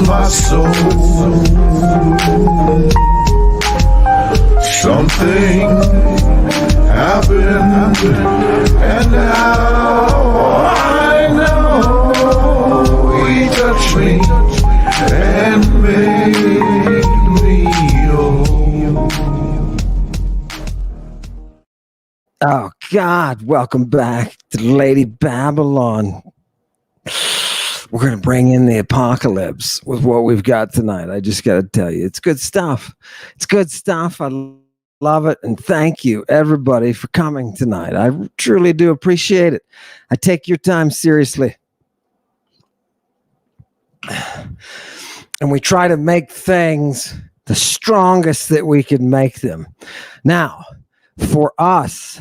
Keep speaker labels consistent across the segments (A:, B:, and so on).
A: lost my soul. Something happened, and now I know he touched me and made me whole.
B: Oh, God, welcome back to Lady Babylon. We're going to bring in the apocalypse with what we've got tonight. I just got to tell you, it's good stuff. It's good stuff. I love it. And thank you, everybody, for coming tonight. I truly do appreciate it. I take your time seriously. And we try to make things the strongest that we can make them. Now, for us,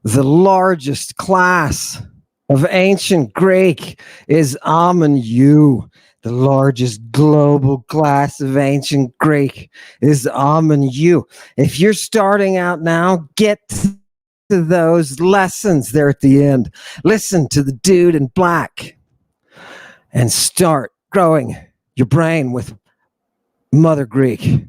B: the largest class of ancient Greek is Amun U. The largest global class of ancient Greek is Amun U. If you're starting out now, get to those lessons there at the end. Listen to the dude in black and start growing your brain with Mother Greek.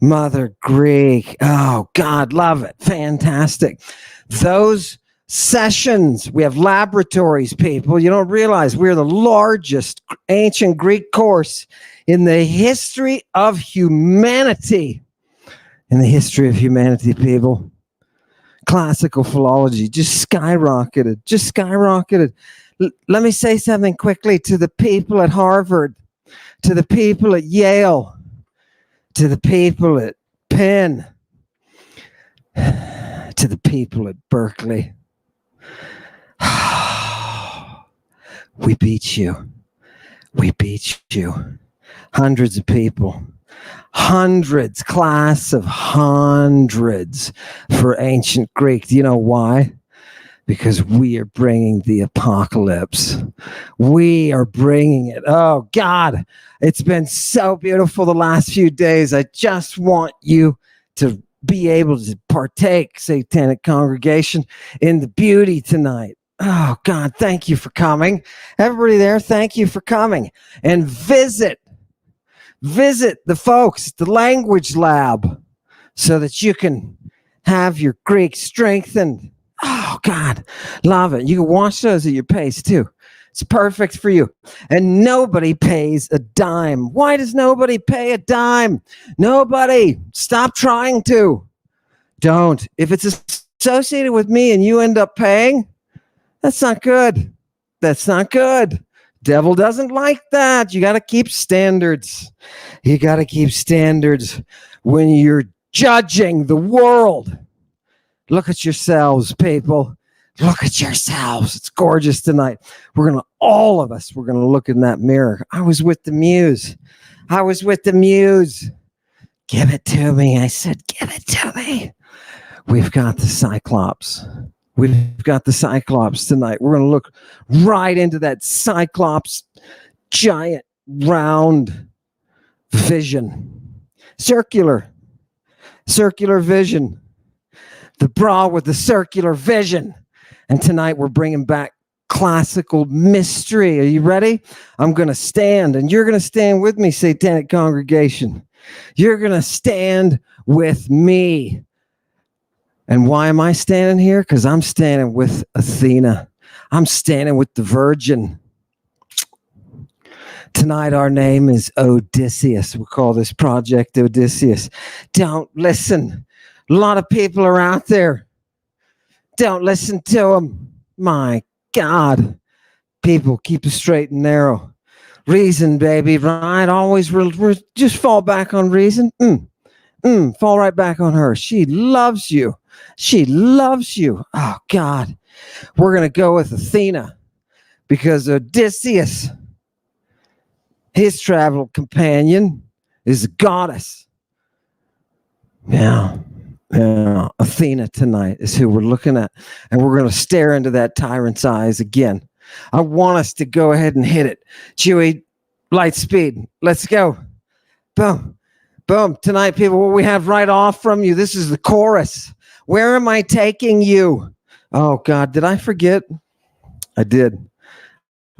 B: Mother Greek. Oh, God, love it. Fantastic. Those sessions, we have laboratories, people. You don't realize we're the largest ancient Greek course in the history of humanity. In the history of humanity, people. Classical philology just skyrocketed. Just skyrocketed. Let me say something quickly to the people at Harvard, to the people at Yale, to the people at Penn, to the people at Berkeley. We beat you. We beat you. Hundreds of people. Hundreds, class of hundreds for ancient Greek. Do you know why? Because we are bringing the apocalypse. We are bringing it. Oh, God, it's been so beautiful the last few days. I just want you to be able to partake, Satanic Congregation, in the beauty tonight. Oh, God, thank you for coming. Everybody there, thank you for coming. And visit the folks at the Language Lab so that you can have your Greek strengthened. Oh, God, love it. You can watch those at your pace, too. It's perfect for you. And nobody pays a dime. Why does nobody pay a dime? Nobody. Stop trying to. Don't. If it's associated with me and you end up paying, that's not good. That's not good. Devil doesn't like that. You got to keep standards. You got to keep standards when you're judging the world. Look at yourselves, people. Look at yourselves. It's gorgeous tonight. All of us, we're going to look in that mirror. I was with the muse. Give it to me. I said, give it to me. We've got the Cyclops. We've got the Cyclops tonight. We're going to look right into that Cyclops giant round vision. Circular vision. The bra with the circular vision. And tonight we're bringing back classical mystery. Are you ready? I'm going to stand, and you're going to stand with me, Satanic Congregation. You're going to stand with me. And why am I standing here? Because I'm standing with Athena. I'm standing with the Virgin. Tonight our name is Odysseus. We call this project Odysseus. Don't listen. A lot of people are out there. Don't listen to them. My God. People, keep it straight and narrow. Reason, baby, right? Always just fall back on reason. Fall right back on her. She loves you. She loves you. Oh, God. We're going to go with Athena because Odysseus, his travel companion, is a goddess. Yeah. Athena tonight is who we're looking at. And we're going to stare into that tyrant's eyes again. I want us to go ahead and hit it. Chewie, light speed. Let's go. Boom. Boom. Tonight, people, what we have right off from you, this is the chorus. Where am I taking you? Oh, God, did I forget? I did.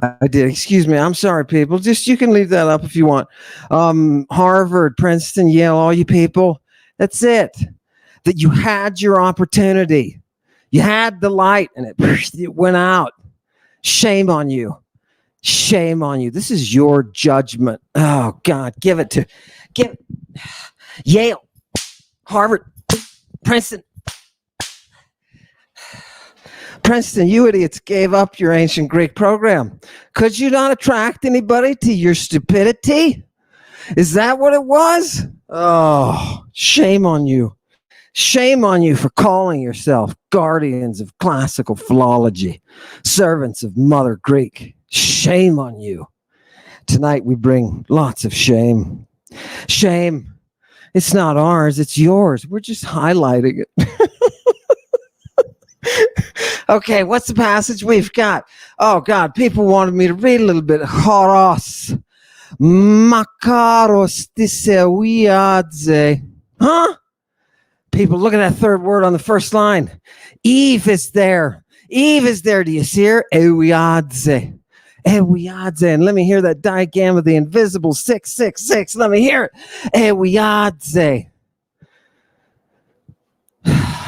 B: I did. Excuse me. I'm sorry, people. Just you can leave that up if you want. Harvard, Princeton, Yale, all you people. That's it. That you had your opportunity. You had the light and it went out. Shame on you. Shame on you. This is your judgment. Oh, God. Give Yale, Harvard, Princeton. Princeton, you idiots gave up your ancient Greek program. Could you not attract anybody to your stupidity? Is that what it was? Oh, shame on you. Shame on you for calling yourself guardians of classical philology, servants of Mother Greek. Shame on you. Tonight we bring lots of shame. Shame. It's not ours, it's yours. We're just highlighting it. Okay, what's the passage we've got? Oh, God, people wanted me to read a little bit. Horos. Makaros tiseuiadze. Huh? People, look at that third word on the first line. Eve is there. Eve is there. Do you see her? Euiadze. Euiadze. And let me hear that diagram of the invisible 666. Let me hear it. Euiadze.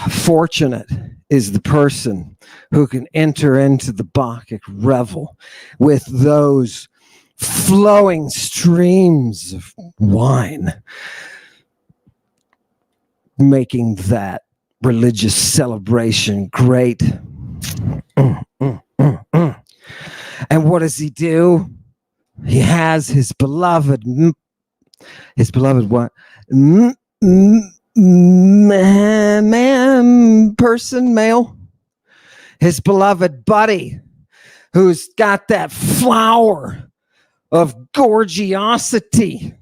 B: Fortunate is the person who can enter into the Bacchic revel with those flowing streams of wine, making that religious celebration great. And what does he do? He has his beloved what? Male, his beloved buddy, who's got that flower of gorgiosity,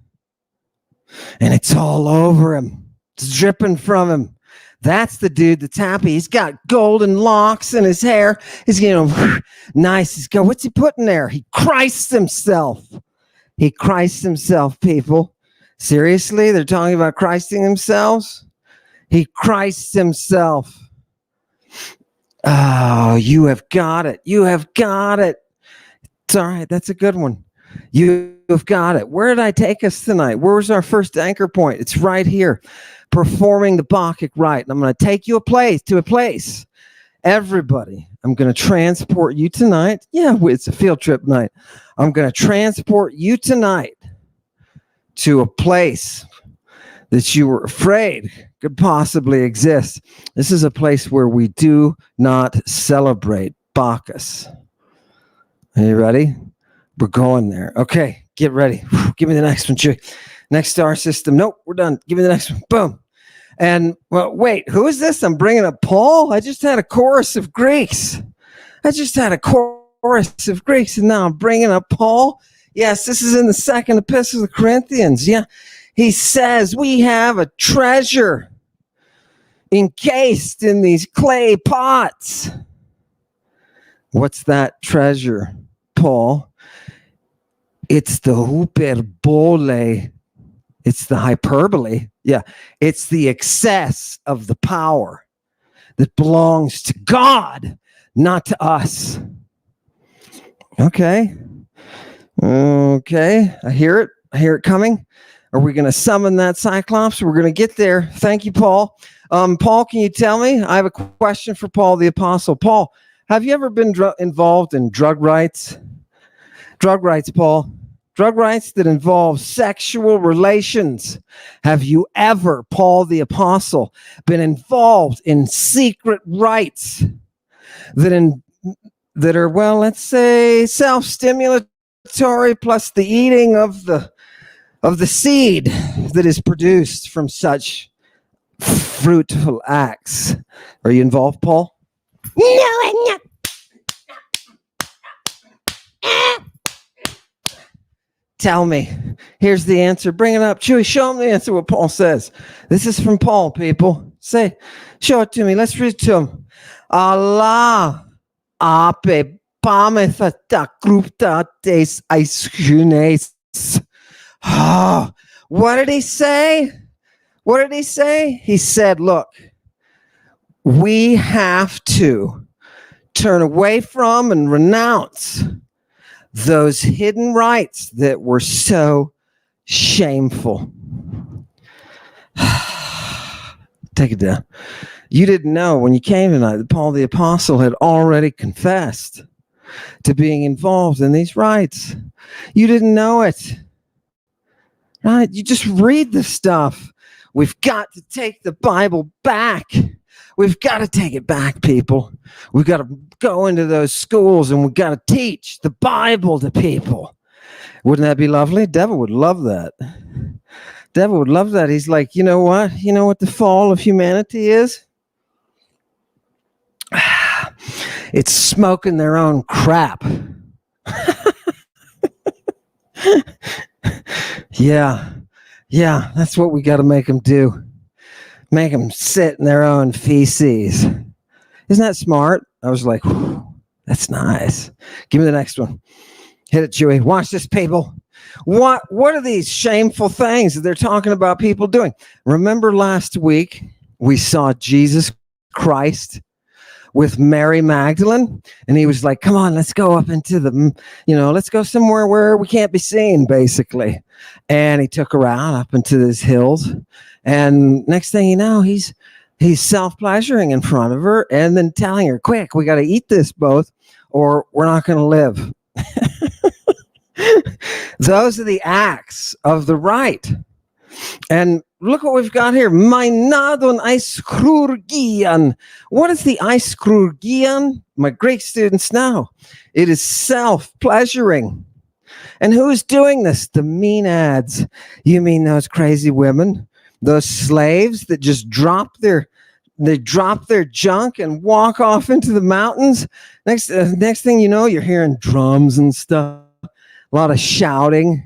B: and it's all over him. It's dripping from him. That's the dude that's happy. He's got golden locks in his hair. He's, nice. He's got, what's he putting there? He Christs himself. He Christs himself, people. Seriously? They're talking about Christing themselves? He Christs himself. Oh, you have got it. You have got it. It's all right. That's a good one. You have got it. Where did I take us tonight? Where's our first anchor point? It's right here. Performing the Bacchic rite. And I'm going to take you to a place. Everybody, I'm going to transport you tonight. Yeah, it's a field trip night. I'm going to transport you tonight to a place that you were afraid could possibly exist. This is a place where we do not celebrate Bacchus. Are you ready? We're going there. Okay, get ready. Give me the next one, Chewy. Next star system. Nope, we're done. Give me the next one. Boom. And, well, wait, who is this? I'm bringing up Paul? I just had a chorus of Greeks. And now I'm bringing up Paul. Yes, this is in the second epistle of the Corinthians. Yeah, he says we have a treasure encased in these clay pots. What's that treasure, Paul? It's the hyperbole. It's the hyperbole. Yeah, it's the excess of the power that belongs to God, not to us. Okay. I hear it. I hear it coming. Are we going to summon that Cyclops? We're going to get there. Thank you, Paul. Paul, can you tell me? I have a question for Paul the Apostle. Paul, have you ever been involved in drug rights? Drug rights, Paul. Drug rights that involve sexual relations. Have you ever, Paul the Apostle, been involved in secret rites that are, well, let's say, self-stimulatory plus the eating of the seed that is produced from such fruitful acts? Are you involved, Paul? No, I'm not. Tell me. Here's the answer. Bring it up. Chewy, show him the answer, what Paul says. This is from Paul, people. Show it to me. Let's read it to him. Allah ape pamethata krupta des aishunes. What did he say? What did he say? He said, look, we have to turn away from and renounce those hidden rights that were so shameful. Take it down. You didn't know when you came tonight that Paul the Apostle had already confessed to being involved in these rights. You didn't know it. Right? You just read the stuff. We've got to take the Bible back. We've got to take it back, people. We've got to go into those schools and we've got to teach the Bible to people. Wouldn't that be lovely? Devil would love that. Devil would love that. He's like, you know what? You know what the fall of humanity is? It's smoking their own crap. Yeah, that's what we got to make them do. Make them sit in their own feces. Isn't that smart? I was like, that's nice. Give me the next one. Hit it, Chewy. Watch this, people. What are these shameful things that they're talking about people doing? Remember last week we saw Jesus Christ with Mary Magdalene, and he was like, come on, let's go up into the, let's go somewhere where we can't be seen, basically. And he took her out up into these hills, and next thing you know, he's self-pleasuring in front of her and then telling her, quick, we got to eat this both or we're not going to live. Those are the acts of the right. And look what we've got here. Mainadon aiskrurgian. What is the aiskrurgian? My Greek students know. It is self-pleasuring. And who's doing this? The maenads. You mean those crazy women? Those slaves that just drop their junk and walk off into the mountains? Next thing you know, you're hearing drums and stuff. A lot of shouting.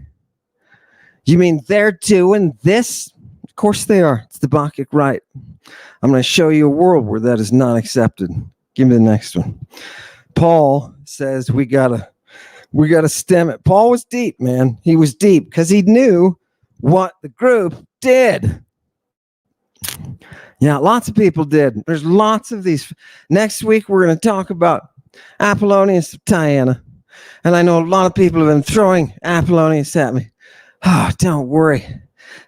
B: You mean they're doing this? Of course they are. It's the Bacchic right. I'm going to show you a world where that is not accepted. Give me the next one. Paul says we gotta stem it. Paul was deep, man. He was deep because he knew what the group did. Yeah, lots of people did. There's lots of these. Next week we're going to talk about Apollonius of Tyana. And I know a lot of people have been throwing Apollonius at me. Oh, don't worry.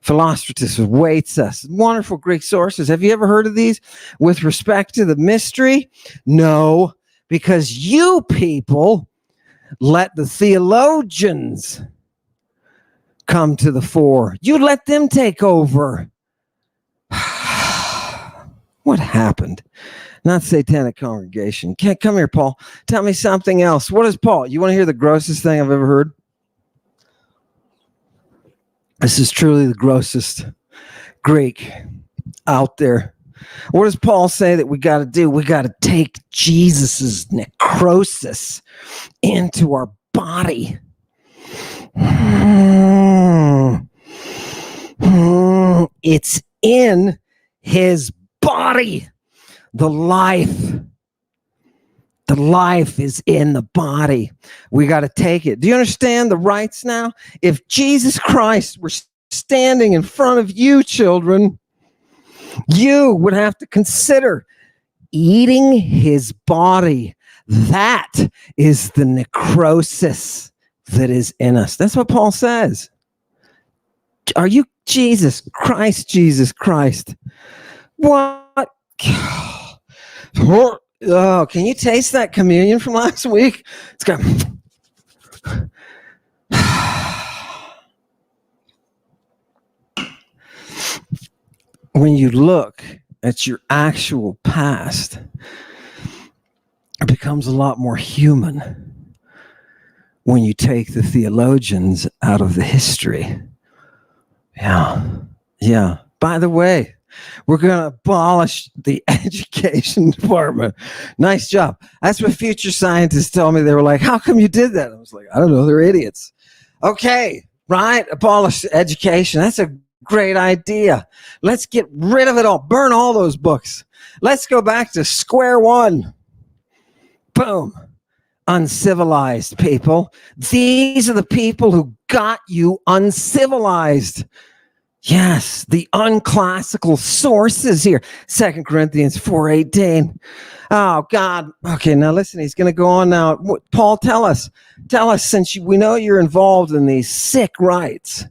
B: Philostratus awaits us. Wonderful Greek sources. Have you ever heard of these with respect to the mystery? No, because you people let the theologians come to the fore. You let them take over. What happened? Not satanic congregation. Come here, Paul. Tell me something else. What is Paul? You want to hear the grossest thing I've ever heard? This is truly the grossest Greek out there. What does Paul say that we got to do? We got to take Jesus's necrosis into our body. It's in his body. The life is in the body. We got to take it. Do you understand the rights now? If Jesus Christ were standing in front of you, children, you would have to consider eating his body. That is the necrosis that is in us. That's what Paul says. Are you Jesus Christ? What? Oh, can you taste that communion from last week? It's got... When you look at your actual past, it becomes a lot more human when you take the theologians out of the history. Yeah. By the way, we're going to abolish the education department. Nice job. That's what future scientists told me. They were like, how come you did that? I was like, I don't know. They're idiots. Okay, right? Abolish education. That's a great idea. Let's get rid of it all. Burn all those books. Let's go back to square one. Boom. Uncivilized people. These are the people who got you uncivilized. Yes, the unclassical sources here. 2 Corinthians 4:18. Oh, God. Okay, now listen, he's going to go on now. Paul, tell us, since we know you're involved in these sick rites,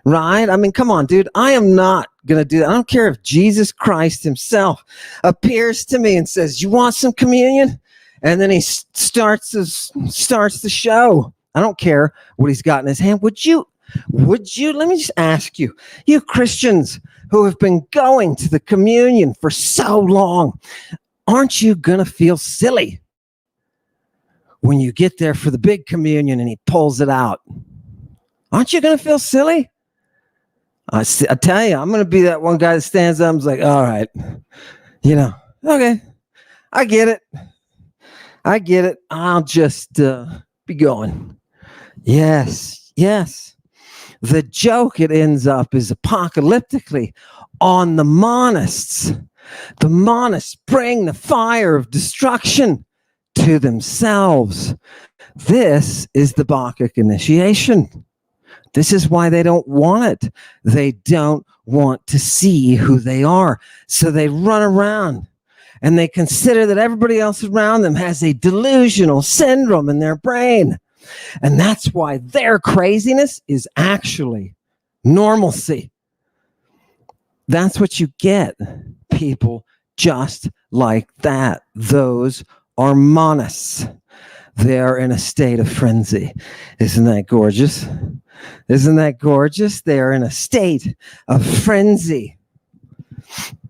B: right? I mean, come on, dude. I am not going to do that. I don't care if Jesus Christ himself appears to me and says, you want some communion? And then he starts the show. I don't care what he's got in his hand. Would you, let me just ask you, you Christians who have been going to the communion for so long, aren't you going to feel silly when you get there for the big communion and he pulls it out? Aren't you going to feel silly? I tell you, I'm going to be that one guy that stands up and is like, all right, okay, I get it. I'll just be going. Yes. The joke, it ends up, is apocalyptically on the monists. The monists bring the fire of destruction to themselves. This is the Bacchic initiation. This is why they don't want it. They don't want to see who they are. So they run around and they consider that everybody else around them has a delusional syndrome in their brain. And that's why their craziness is actually normalcy. That's what you get. People just like that. Those are monists. They are in a state of frenzy. Isn't that gorgeous? They are in a state of frenzy.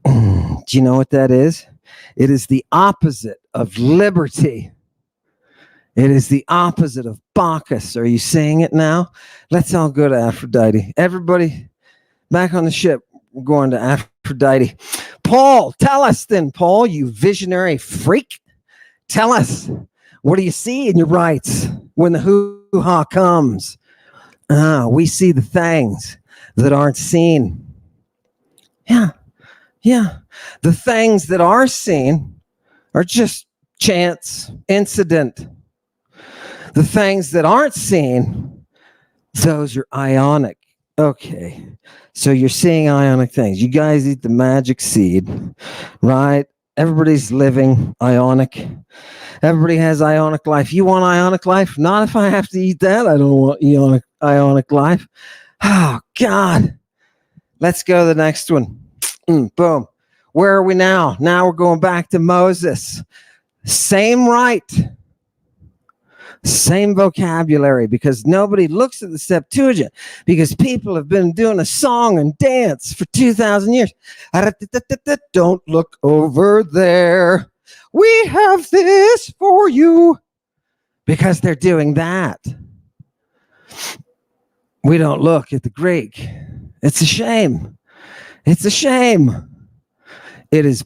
B: Do you know what that is? It is the opposite of liberty. It is the opposite of Bacchus. Are you saying it now? Let's all go to Aphrodite. Everybody back on the ship. We're going to Aphrodite. Paul, tell us then, Paul, you visionary freak. Tell us, what do you see in your rites when the hoo-ha comes? We see the things that aren't seen. Yeah. The things that are seen are just chance, incident. The things that aren't seen, those are ionic. Okay, so you're seeing ionic things. You guys eat the magic seed, right? Everybody's living ionic. Everybody has ionic life. You want ionic life? Not if I have to eat that. I don't want ionic life. Oh, God. Let's go to the next one. Boom. Where are we now? Now we're going back to Moses. Same rite. Same vocabulary, because nobody looks at the Septuagint, because people have been doing a song and dance for 2,000 years. Don't look over there. We have this for you. Because they're doing that. We don't look at the Greek. It's a shame. It's a shame. It is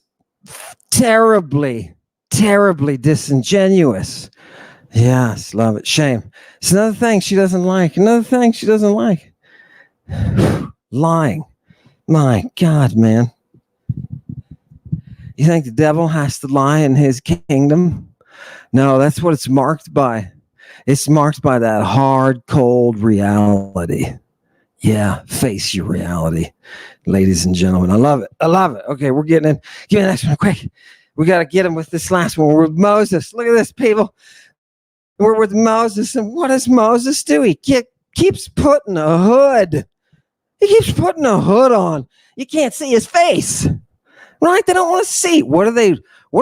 B: terribly, terribly disingenuous. Yes, love it. Shame. It's another thing she doesn't like. Lying. My God, man. You think the devil has to lie in his kingdom? No, that's what it's marked by. It's marked by that hard, cold reality. Yeah, face your reality, ladies and gentlemen. I love it. Okay, we're getting in. Give me the next one quick. We got to get him with this last one. We're with Moses. Look at this, people. We're with Moses, and what does Moses do? He keeps putting a hood. He keeps putting a hood on. You can't see his face, right? They don't want to see. What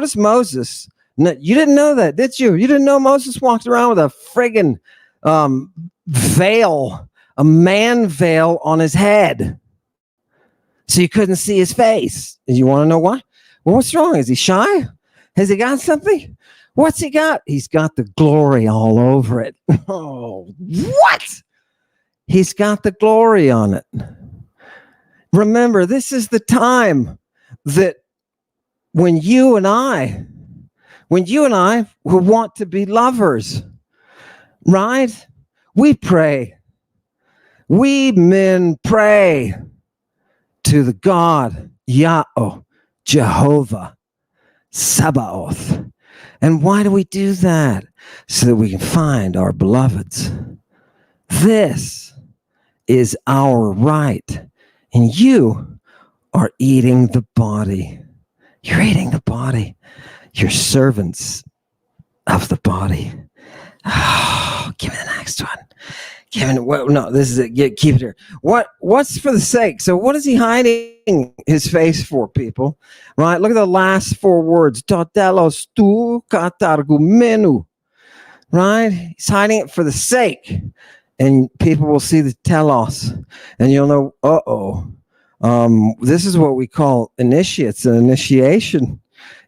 B: is Moses? No, you didn't know that, did you? You didn't know Moses walked around with a friggin' veil, a man veil on his head, so you couldn't see his face. And you want to know why? Well, what's wrong? Is he shy? Has he got something? What's he got? He's got the glory all over it. Oh, what? He's got the glory on it. Remember, this is the time that when you and I who want to be lovers, right? We pray. We men pray to the God, Yahweh, Jehovah, Sabaoth. And why do we do that? So that we can find our beloveds. This is our right And you are eating the body. You're eating the body. You're servants of the body. Oh, give me the next one. Give me, well, no, this is it. Keep it here. What's for the sake? So what is he hiding his face for, people? Right? Look at the last four words. Totelos tu katargumenu. Right? He's hiding it for the sake. And people will see the telos. And you'll know, this is what we call initiates, an initiation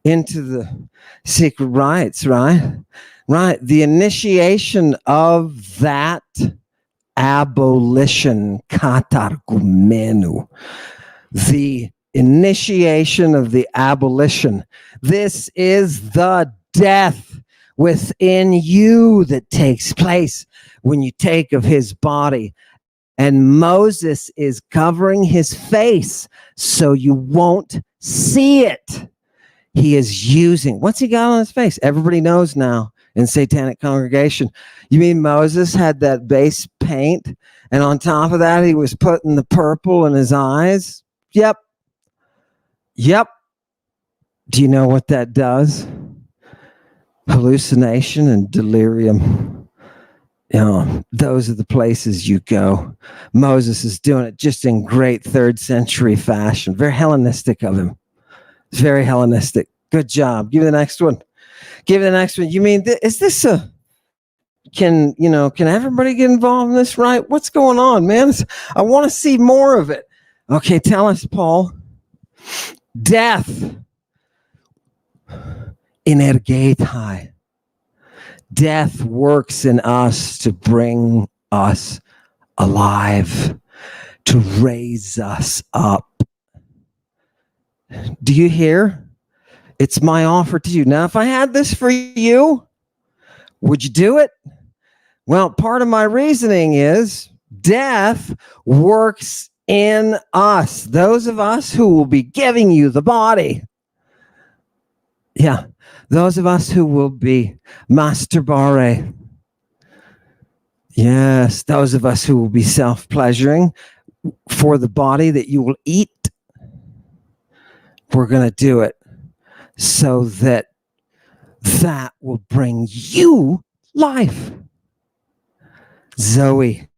B: into the secret rites, right? Right. The initiation of that abolition, katargumenu. The initiation of the abolition. This is the death within you that takes place when you take of his body. And Moses is covering his face so you won't see it. He is using, what's he got on his face? Everybody knows now in satanic congregation. You mean Moses had that base paint, and on top of that, he was putting the purple in his eyes? Yep. Do you know what that does? Hallucination and delirium. Those are the places you go. Moses is doing it just in great 3rd century fashion. Very Hellenistic of him. It's very Hellenistic. Good job. Give me the next one. You mean, is this can everybody get involved in this, right? What's going on, man? I want to see more of it. Okay, tell us, Paul. Death. Energetai. Death works in us to bring us alive, to raise us up. Do you hear? It's my offer to you. Now, if I had this for you, would you do it? Well, part of my reasoning is death works in us. Those of us who will be giving you the body. Yeah. Those of us who will be masturbare. Yes, those of us who will be self-pleasuring for the body that you will eat. We're going to do it so that will bring you life. Zoe.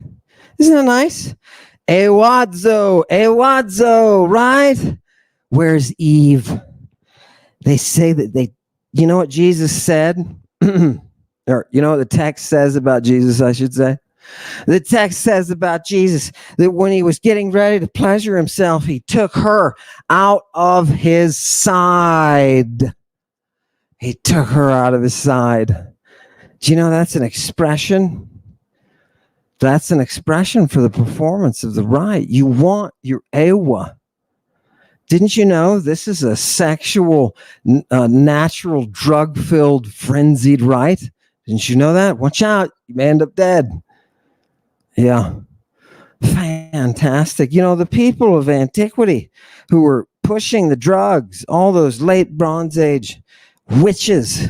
B: Isn't that nice? Ewadzo, right? Where's Eve? They say that you know what Jesus said? Or you know what the text says about Jesus, I should say? The text says about Jesus that when he was getting ready to pleasure himself, he took her out of his side. He took her out of his side. Do you know that's an expression? That's an expression for the performance of the rite. You want your ewa. Didn't you know this is a sexual, natural, drug-filled, frenzied rite? Didn't you know that? Watch out. You may end up dead. Yeah. Fantastic. You know, the people of antiquity who were pushing the drugs, all those late Bronze Age witches,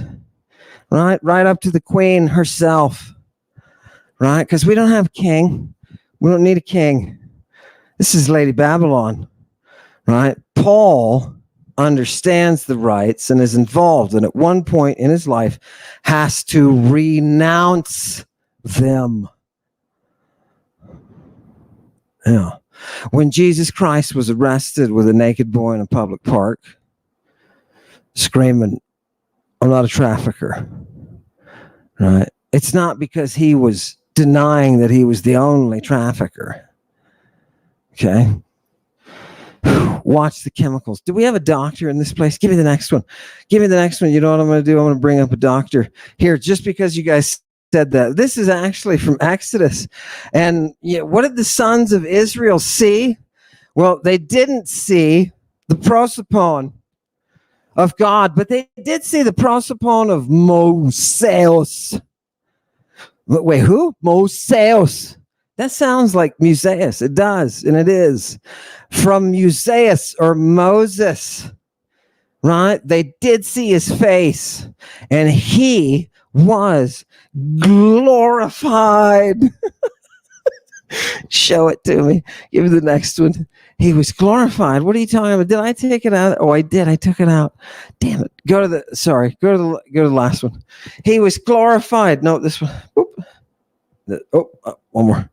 B: right up to the queen herself, right? Because we don't have a king. We don't need a king. This is Lady Babylon, right? Paul understands the rites and is involved, and at one point in his life has to renounce them. Yeah. When Jesus Christ was arrested with a naked boy in a public park, screaming, "I'm not a trafficker," right? It's not because he was denying that he was the only trafficker. Okay. Watch the chemicals. Do we have a doctor in this place? Give me the next one. You know what I'm going to do? I'm going to bring up a doctor here just because you guys said that. This is actually from Exodus. And what did the sons of Israel see? Well, they didn't see the prosopon of God, but they did see the prosopon of Moses. Wait, who? Moses. That sounds like Musaeus. It does, and it is. From Musaeus or Moses, right? They did see his face, and he was glorified. Show it to me. Give me the next one. He was glorified. What are you talking about? Did I take it out? Oh, I did. I took it out. Damn it. Go to the last one. He was glorified. No, this one. One more.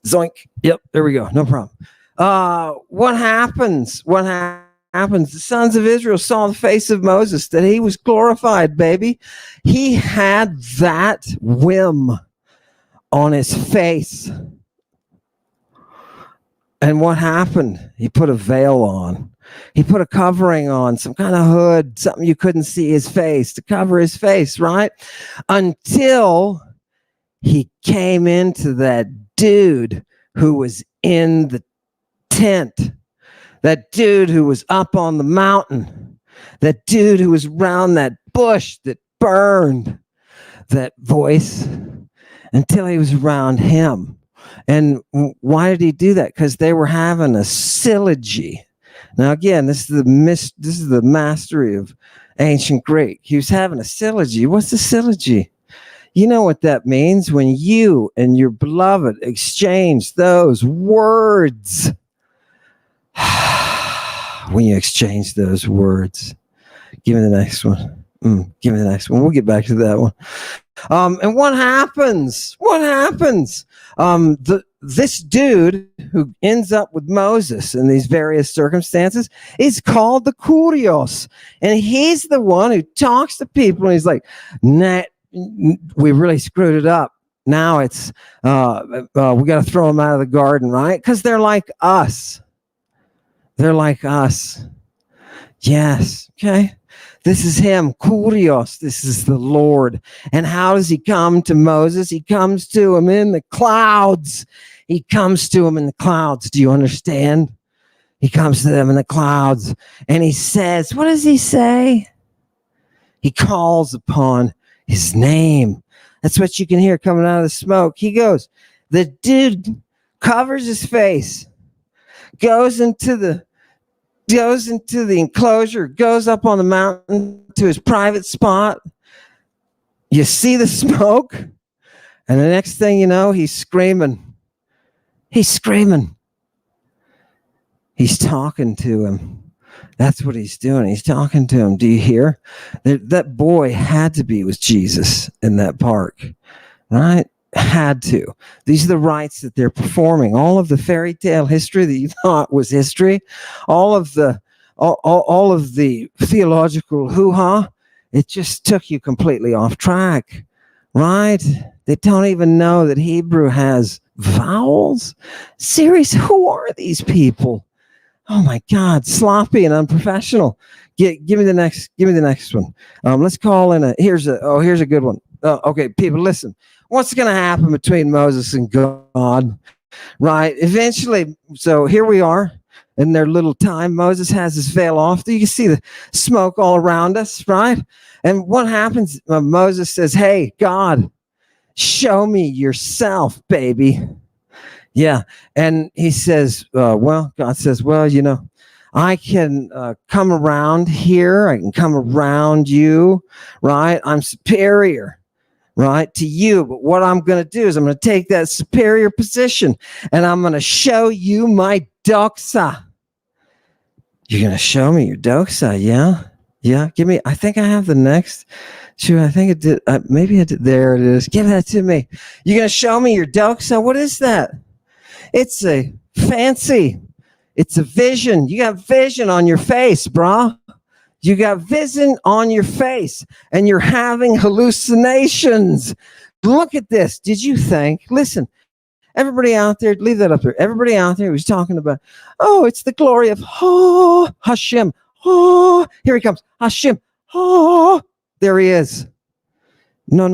B: Zoink. Yep, there we go. No problem. What happens? Happens? The sons of Israel saw the face of Moses, that he was glorified, baby. He had that whim on his face. And what happened? He put a veil on. He put a covering on, some kind of hood, something you couldn't see his face, to cover his face, right? Until he came into that dude who was in the tent, that dude who was up on the mountain, that dude who was around that bush that burned, that voice, until he was around him. And why did he do that? Because they were having a Cyclops. Now, again, this is the mastery of ancient Greek. He was having a Cyclops. What's the Cyclops? You know what that means? When you and your beloved exchange those words. When you exchange those words. Give me the next one. Give me the next one. We'll get back to that one. And what happens? This dude who ends up with Moses in these various circumstances is called the Kurios. And he's the one who talks to people, and he's like, nah, we really screwed it up. Now it's, we got to throw them out of the garden, right? Because they're like us. They're like us. Yes. Okay. This is him, Kurios. This is the Lord. And how does he come to Moses? He comes to him in the clouds. He comes to him in the clouds. Do you understand? He comes to them in the clouds. And he says, what does he say? He calls upon his name. That's what you can hear coming out of the smoke. He goes, the dude covers his face, goes into the enclosure, goes up on the mountain to his private spot. You see the smoke, and the next thing you know, he's screaming. He's talking to him. That's what he's doing. He's talking to him. Do you hear? That boy had to be with Jesus in that park, right? Had to. These are the rites that they're performing. All of the fairy tale history that you thought was history, all of the theological hoo-ha, it just took you completely off track, right? They don't even know that Hebrew has vowels. Seriously, who are these people? Oh my God, sloppy and unprofessional. Give me the next one. Let's call in here's a good one. Okay, people, listen. What's going to happen between Moses and God, right? Eventually, so here we are in their little time. Moses has his veil off. You can see the smoke all around us, right? And what happens? Moses says, hey, God, show me yourself, baby. Yeah. And he says, God says, I can come around here. I can come around you, right? I'm superior, right, to you. But what I'm going to do is I'm going to take that superior position and I'm going to show you my doxa. You're going to show me your doxa, yeah? Yeah, give me, I think I have the next. Shoot, I think it did. Maybe I did. There it is. Give that to me. You're going to show me your doxa? What is that? It's a fancy. It's a vision. You got vision on your face, brah. You got vision on your face and you're having hallucinations. Look at this. Did you think, listen, everybody out there, leave that up there. Everybody out there was talking about, oh, it's the glory of Hashem. Oh, here he comes. Hashem. Oh, there he is. No.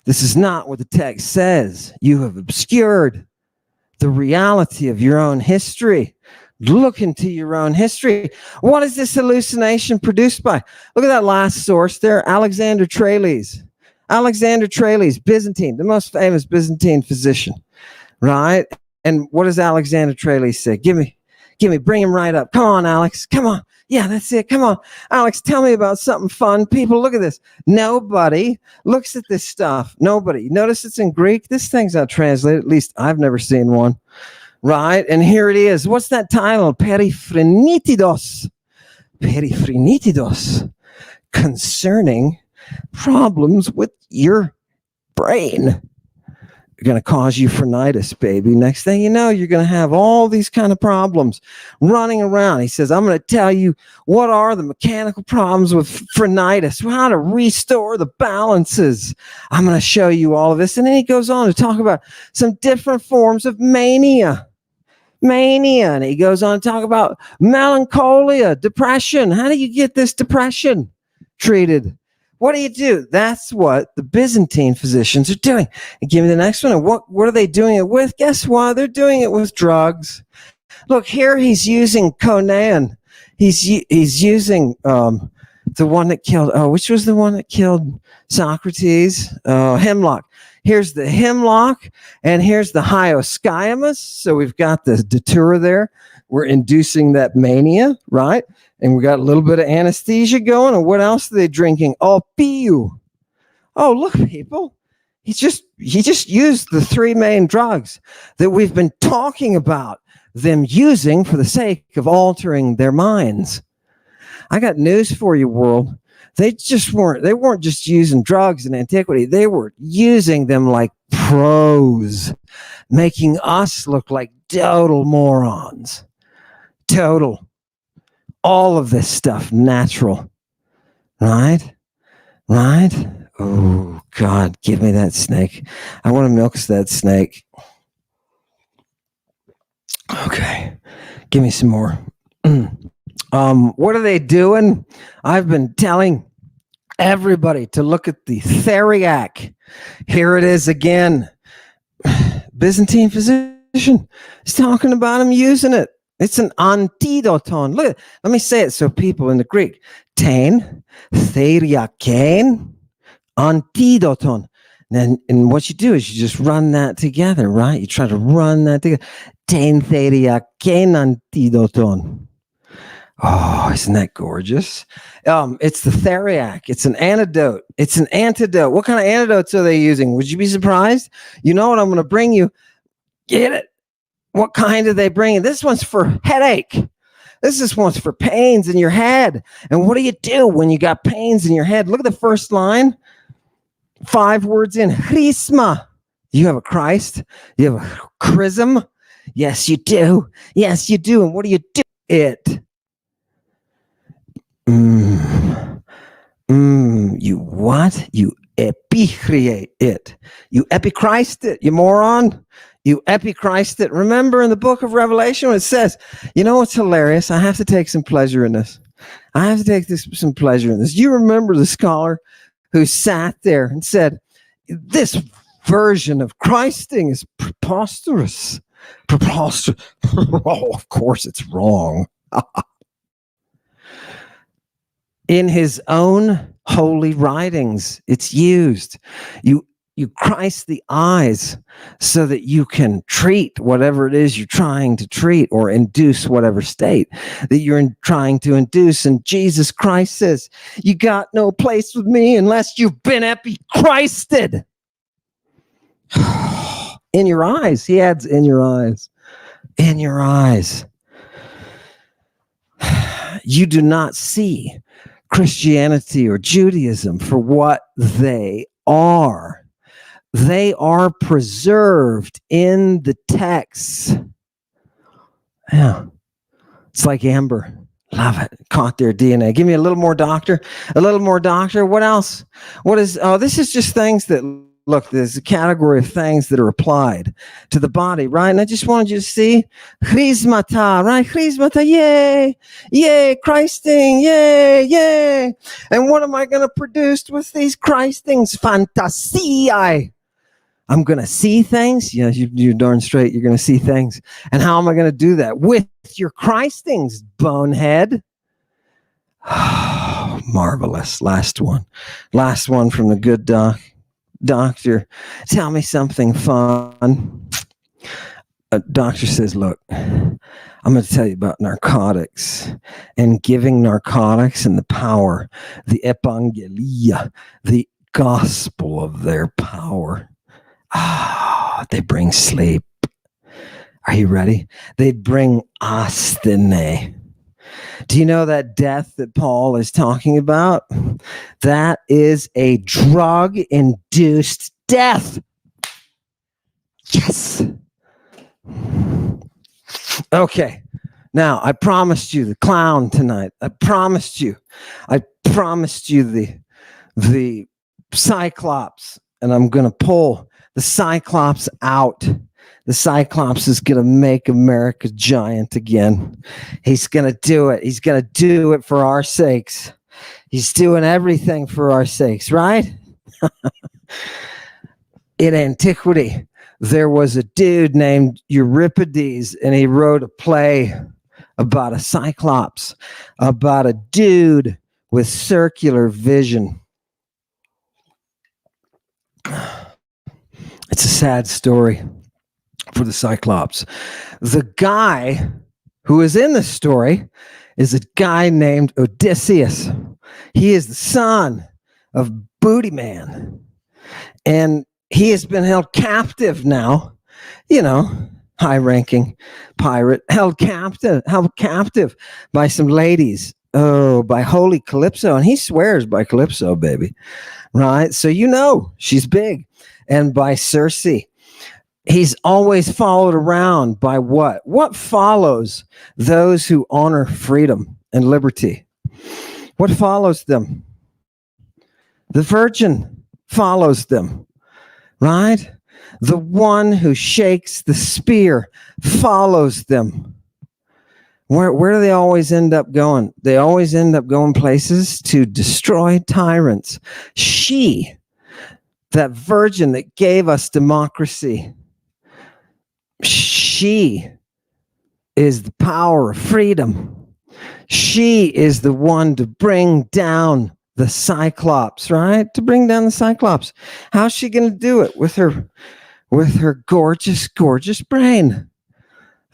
B: This is not what the text says. You have obscured the reality of your own history. Look into your own history. What is this hallucination produced by? Look at that last source there, Alexander Tralles. Alexander Tralles, Byzantine, the most famous Byzantine physician, right? And what does Alexander Tralles say? Give me Bring him right up. Come on, Alex. Come on. Yeah, that's it. Come on. Alex, tell me about something fun. People, look at this. Nobody looks at this stuff. Nobody. Notice it's in Greek. This thing's not translated. At least I've never seen one. Right? And here it is. What's that title? Periphrenidos. Periphrenidos. Concerning problems with your brain. Going to cause you phrenitis, baby. Next thing you know, you're going to have all these kind of problems running around. He says, I'm going to tell you what are the mechanical problems with phrenitis, how to restore the balances. I'm going to show you all of this. And then he goes on to talk about some different forms of mania. And he goes on to talk about melancholia, depression. How do you get this depression treated? What do you do? That's what the Byzantine physicians are doing. And give me the next one. And what are they doing it with? Guess what? They're doing it with drugs. Look, here he's using Conan. He's using the one that killed, which was the one that killed Socrates? Hemlock. Here's the hemlock, and here's the hyoscyamus. So we've got the datura there. We're inducing that mania, right? And we got a little bit of anesthesia going. And what else are they drinking? Opium. Oh, look, people. He just used the three main drugs that we've been talking about them using for the sake of altering their minds. I got news for you, world. They weren't just using drugs in antiquity. They were using them like pros, making us look like total morons. Total. All of this stuff natural. Right? Oh, God, give me that snake. I want to milk that snake. Okay. Give me some more. What are they doing? I've been telling everybody to look at the Theriac. Here it is again. Byzantine physician is talking about him using it. It's an antidoton. Look, let me say it so people in the Greek. Tain, theriakein, antidoton. And what you do is you just run that together, right? You try to run that together. Tain, theriakein, antidoton. Oh, isn't that gorgeous? It's the Theriac. It's an antidote. It's an antidote. What kind of antidotes are they using? Would you be surprised? You know what I'm going to bring you? Get it. What kind are they bringing? This one's for headache. This one's for pains in your head. And what do you do when you got pains in your head? Look at the first line. 5 words in. Chrisma. You have a Christ? You have a chrism? Yes, you do. Yes, you do. And what do you do? It. You what? You epicreate it. You epichrist it, you moron. You epichrist it. Remember in the book of Revelation when it says, you know what's hilarious? I have to take some pleasure in this. Some pleasure in this. You remember the scholar who sat there and said, this version of Christing is preposterous. Oh, of course it's wrong. In his own holy writings, it's used. You Christ the eyes so that you can treat whatever it is you're trying to treat or induce whatever state that you're trying to induce. And Jesus Christ says, you got no place with me unless you've been epicristed. In your eyes. He adds in your eyes. In your eyes. You do not see Christianity or Judaism for what they are. They are preserved in the texts. Yeah. It's like amber. Love it. Caught their DNA. Give me a little more, doctor. A little more, doctor. What else? This is just things that, look, there's a category of things that are applied to the body, right? And I just wanted you to see Chrismata, right? Chrismata, yay, yay, Christing, yay, yay. And what am I going to produce with these Christings? Fantasiae. I'm going to see things. Yeah, you're darn straight. You're going to see things. And how am I going to do that? With your Christings, bonehead. Oh, marvelous. Last one from the good doctor. Tell me something fun. A doctor says, look, I'm going to tell you about narcotics and giving narcotics and the power, the evangelia, the gospel of their power. They bring sleep. Are you ready? They bring asthene. Do you know that death that Paul is talking about? That is a drug-induced death. Yes. Okay. Now, I promised you the clown tonight. I promised you the Cyclops, and I'm going to pull the Cyclops out. The Cyclops is going to make America giant again. He's going to do it. He's going to do it for our sakes. He's doing everything for our sakes, right? In antiquity, there was a dude named Euripides, and he wrote a play about a Cyclops, about a dude with circular vision. It's a sad story for the Cyclops. The guy who is in the story is a guy named Odysseus. He is the son of Booty Man, and he has been held captive now, high-ranking pirate, held captive by some ladies. Oh, by holy Calypso. And he swears by Calypso, baby. Right? So she's big. And by Circe. He's always followed around by what? What follows those who honor freedom and liberty? What follows them? The virgin follows them. Right? The one who shakes the spear follows them. Where do they always end up going? They always end up going places to destroy tyrants. She, that virgin that gave us democracy, she is the power of freedom. She is the one to bring down the Cyclops, right? To bring down the Cyclops. How's she going to do it? With her gorgeous, gorgeous brain.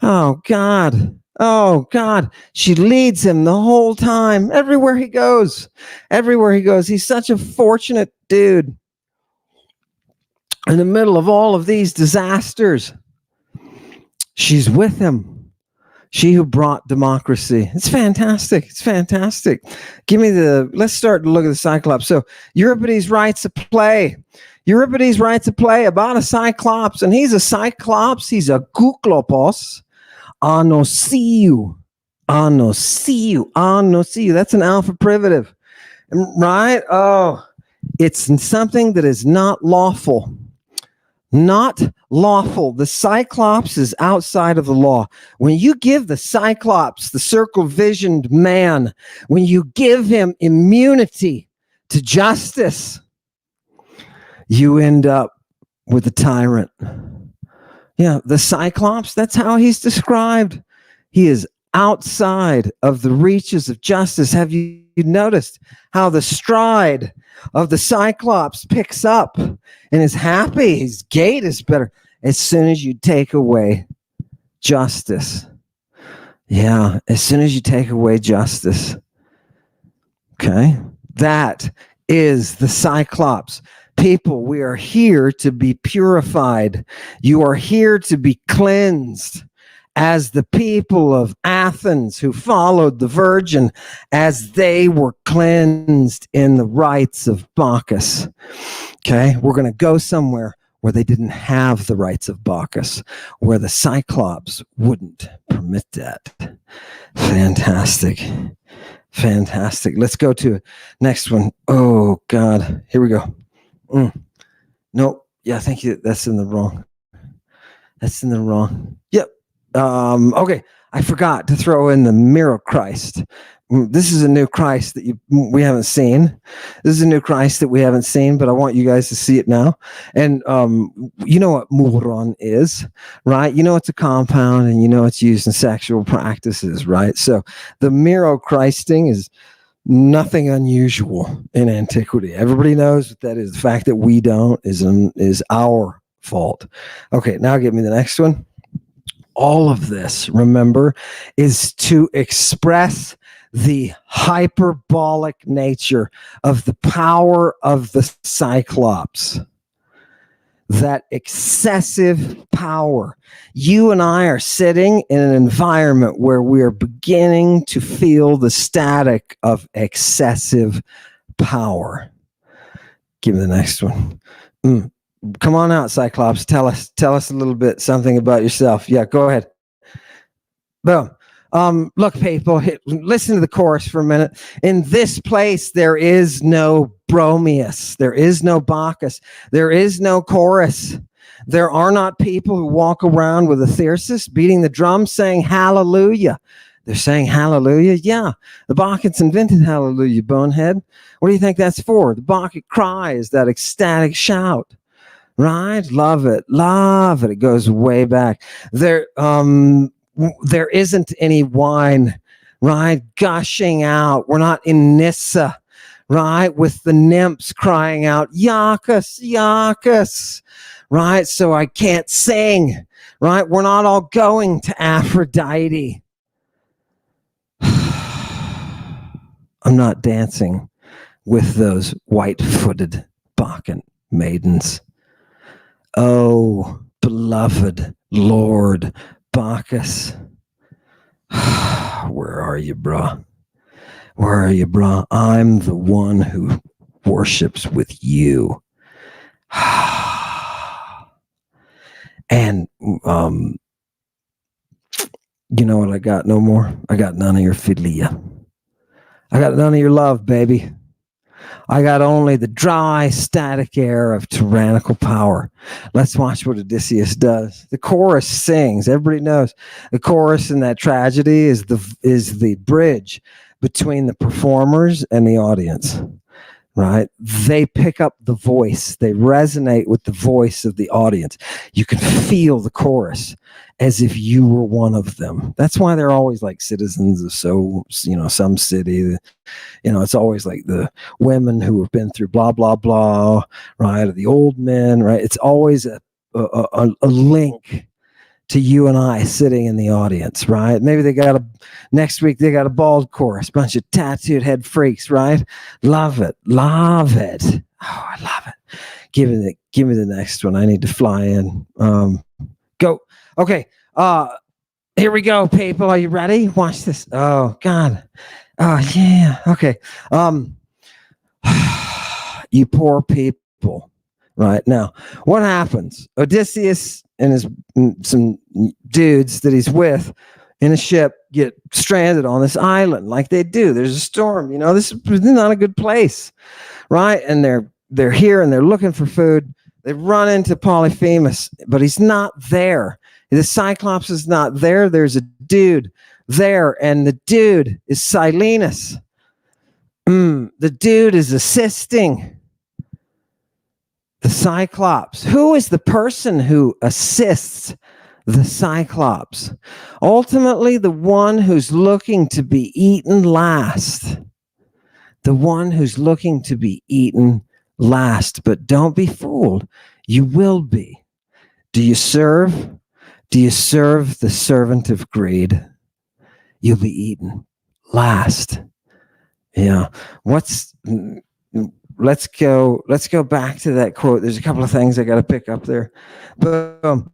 B: Oh, God. Oh, God. She leads him the whole time. Everywhere he goes. Everywhere he goes. He's such a fortunate dude. In the middle of all of these disasters, she's with him. She who brought democracy. It's fantastic. It's fantastic. Let's start to look at the Cyclops. So Euripides writes a play. Euripides writes a play about a Cyclops, and he's a Cyclops. He's a Kyklopos. Anosiou. That's an alpha privative. Right? Oh, it's something that is not lawful. Not lawful. The Cyclops is outside of the law. When you give the Cyclops, the circle-visioned man, when you give him immunity to justice, you end up with a tyrant. Yeah, the Cyclops, that's how he's described. He is outside of the reaches of justice. Have you noticed how the stride of the Cyclops picks up and is happy? His gait is better as soon as you take away justice. Yeah, as soon as you take away justice. Okay, that is the Cyclops. People, we are here to be purified. You are here to be cleansed as the people of Athens who followed the virgin as they were cleansed in the rites of Bacchus. Okay, we're going to go somewhere where they didn't have the rites of Bacchus, where the Cyclops wouldn't permit that. Fantastic. Fantastic. Let's go to next one. Oh, God. Here we go. Nope. Yeah, I think that's in the wrong. That's in the wrong. Yep. Okay. I forgot to throw in the mirror Christ. This is a new Christ that we haven't seen. This is a new Christ that we haven't seen, but I want you guys to see it now. And you know what muron is, right? You know it's a compound, and you know it's used in sexual practices, right? So the mirror Christing is nothing unusual in antiquity. Everybody knows what that is. The fact that we don't is our fault. Okay, now give me the next one. all of this, remember, is to express the hyperbolic nature of the power of the Cyclops. That excessive power. You and I are sitting in an environment where we are beginning to feel the static of excessive power. Give me the next one. Come on out, Cyclops. Tell us a little bit something about yourself. Yeah, go ahead. Boom. Look, people, listen to the chorus for a minute. In this place, there is no Bromius. There is no Bacchus. There is no chorus. There are not people who walk around with a thyrsus beating the drum saying hallelujah. They're saying hallelujah. Yeah, the Bacchus invented hallelujah, bonehead. What do you think that's for? The Bacchic cry is that ecstatic shout. Right? Love it. Love it. It goes way back. There isn't any wine, right, gushing out. We're not in Nyssa, right, with the nymphs crying out, Iacchus, Iacchus, right? So I can't sing, right? We're not all going to Aphrodite. I'm not dancing with those white-footed Bacchic maidens. Oh, beloved Lord Bacchus, where are you, brah? Where are you, brah? I'm the one who worships with you. And you know what I got? No more. I got none of your philia. I got none of your love, baby. I got only the dry, static air of tyrannical power. Let's watch what Odysseus does. The chorus sings. Everybody knows the chorus in that tragedy is the bridge between the performers and the audience, right? They pick up the voice. They resonate with the voice of the audience. You can feel the chorus as if you were one of them. That's why they're always like citizens of some city. It's always like the women who have been through blah, blah, blah, right? Or the old men, right? It's always a link to you and I sitting in the audience, right? Maybe next week they got a bald chorus, bunch of tattooed head freaks, right? Love it. Love it. Oh, I love it. Give me the next one. I need to fly in. Go. Okay. Here we go, people. Are you ready? Watch this. Oh, God. Oh, yeah. Okay. You poor people. Right now, what happens? Odysseus and some dudes that he's with in a ship get stranded on this island, like they do. There's a storm. This is not a good place, right? And they're here and they're looking for food. They run into Polyphemus, but he's not there. The Cyclops is not there. There's a dude there, and the dude is Silenus. The dude is assisting the Cyclops. Who is the person who assists the Cyclops? Ultimately, the one who's looking to be eaten last. The one who's looking to be eaten last. But don't be fooled. You will be. Do you serve? Do you serve the servant of greed? You'll be eaten last. Yeah. Let's go back to that quote. There's a couple of things I got to pick up there. Boom.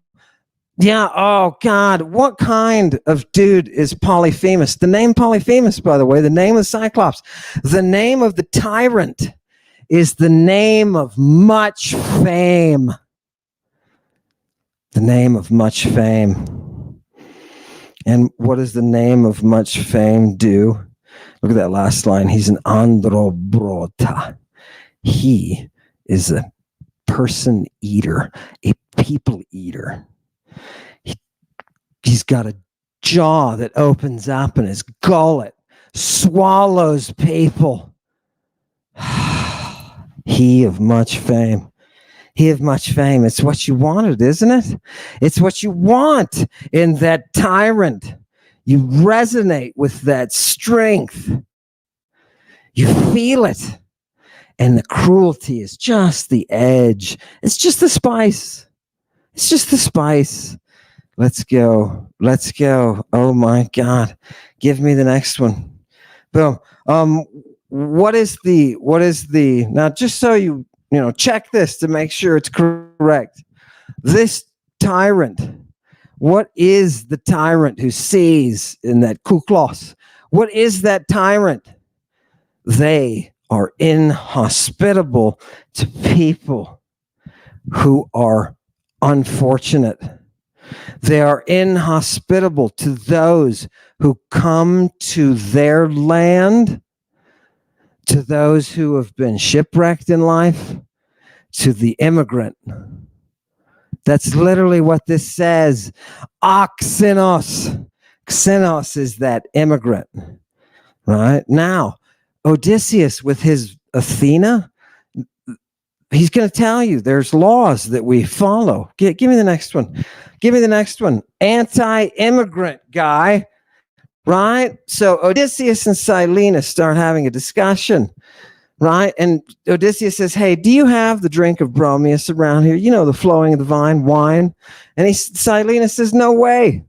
B: Yeah. Oh, God. What kind of dude is Polyphemus? The name Polyphemus, by the way, the name of Cyclops, the name of the tyrant is the name of much fame. The name of much fame. And what does the name of much fame do? Look at that last line. He's an androbrota. He is a person eater, a people eater. He's got a jaw that opens up and his gullet swallows people. He of much fame. He of much fame. It's what you wanted, isn't it? It's what you want in that tyrant. You resonate with that strength. You feel it. And the cruelty is just the edge. It's just the spice. It's just the spice. Let's go. Let's go. Oh my God. Give me the next one. Boom. What is the now, just so you check this to make sure it's correct. This tyrant, what is the tyrant who sees in that Cyclops? What is that tyrant? They are inhospitable to people who are unfortunate. They are inhospitable to those who come to their land, to those who have been shipwrecked in life, to the immigrant. That's literally what this says. Xenos. Xenos is that immigrant. Right? Now, Odysseus with his Athena, he's going to tell you there's laws that we follow. Give me the next one. Give me the next one. Anti-immigrant guy, right? So Odysseus and Silenus start having a discussion, right? And Odysseus says, hey, do you have the drink of Bromius around here? You know, the flowing of the vine, wine. And Silenus says, no way.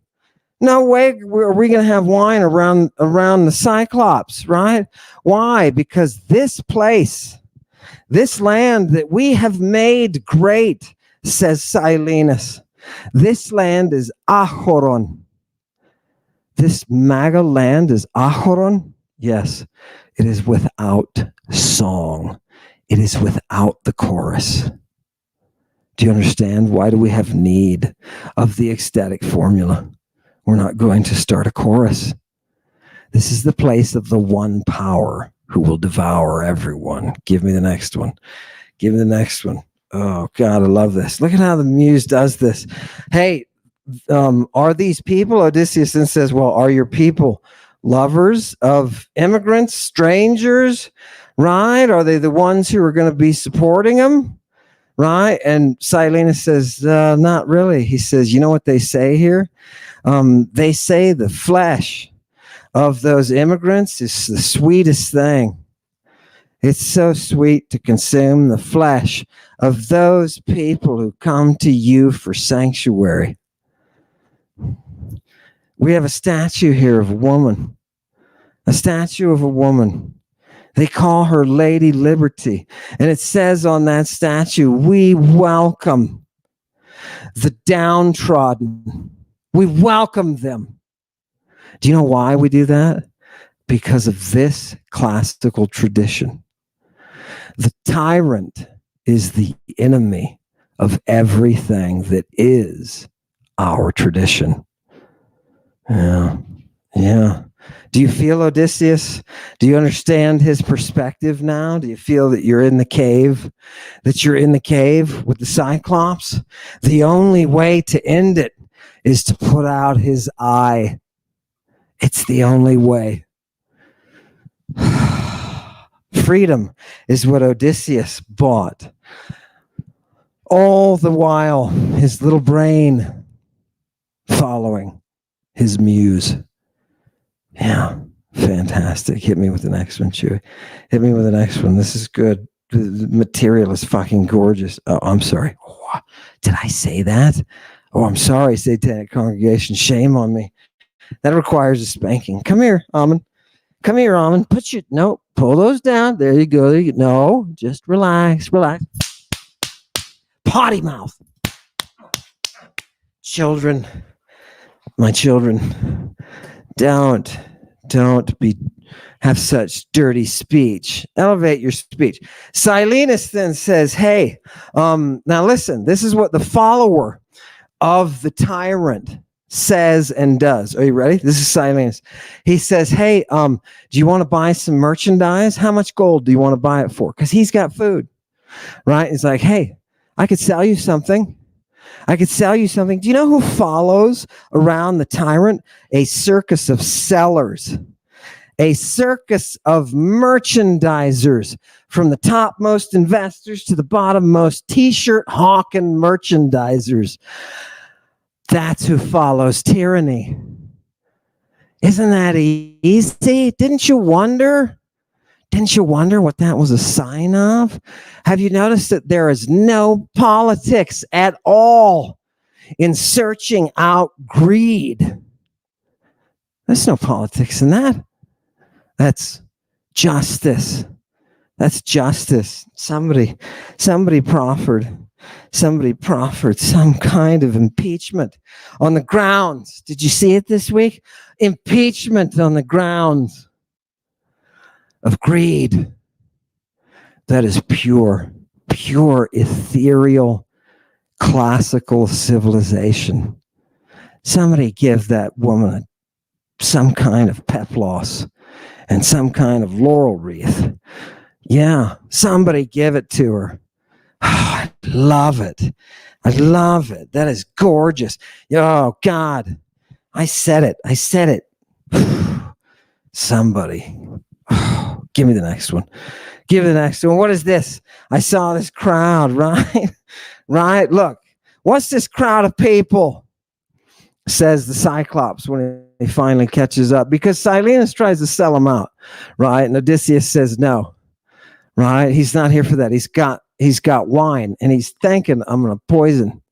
B: No way are we going to have wine around the Cyclops, right? Why? Because this place, this land that we have made great, says Silenus, this land is Achoron. This MAGA land is Achoron. Yes, it is without song. It is without the chorus. Do you understand? Why do we have need of the ecstatic formula? We're not going to start a chorus. This is the place of the one power who will devour everyone. Give me the next one. Give me the next one. Oh, God, I love this. Look at how the muse does this. Hey, are these people? Odysseus then says, well, are your people lovers of immigrants, strangers, right? Are they the ones who are going to be supporting them, right? And Silenus says, not really. He says, you know what they say here? They say the flesh of those immigrants is the sweetest thing. It's so sweet to consume the flesh of those people who come to you for sanctuary. We have a statue here of a woman, a statue of a woman. They call her Lady Liberty. And it says on that statue, we welcome the downtrodden. We welcome them. Do you know why we do that? Because of this classical tradition. The tyrant is the enemy of everything that is our tradition. Yeah. Do you feel Odysseus? Do you understand his perspective now? Do you feel that you're in the cave? That you're in the cave with the Cyclops? The only way to end it is to put out his eye. It's the only way. Freedom is what Odysseus bought. All the while, his little brain following his muse. Yeah, fantastic. Hit me with the next one, Chewy. Hit me with the next one. This is good. The material is fucking gorgeous. Oh, I'm sorry. Oh, did I say that? Oh, I'm sorry, Satanic Congregation. Shame on me. That requires a spanking. Come here, Almond. Come here, Almond. Pull those down. There you go. No, just relax. Potty mouth. Children, my children, don't have such dirty speech. Elevate your speech. Silenus then says, hey, now listen, this is what the follower of the tyrant says and does. Are you ready? This is Silenus. He says, hey, do you want to buy some merchandise? How much gold do you want to buy it for? Because he's got food, right? He's like, hey, I could sell you something. Do you know who follows around the tyrant? A circus of sellers, a circus of merchandisers, from the topmost investors to the bottommost t-shirt hawking merchandisers. That's who follows tyranny. Isn't that easy? Didn't you wonder what that was a sign of? Have you noticed that there is no politics at all in searching out greed. There's no politics in that. That's justice. That's justice. Somebody proffered some kind of impeachment on the grounds. Did you see it this week? Impeachment on the grounds of greed. That is pure ethereal, classical civilization. Somebody give that woman some kind of peplos and some kind of laurel wreath. Yeah, somebody give it to her. Oh, I love it. I love it. That is gorgeous. Oh, God. I said it. Somebody. Oh, give me the next one. Give me the next one. What is this? I saw this crowd, right? Right? Look, what's this crowd of people? Says the Cyclops when he finally catches up. Because Silenus tries to sell him out, right? And Odysseus says no. Right? He's not here for that. He's got wine, and he's thinking, I'm going to poison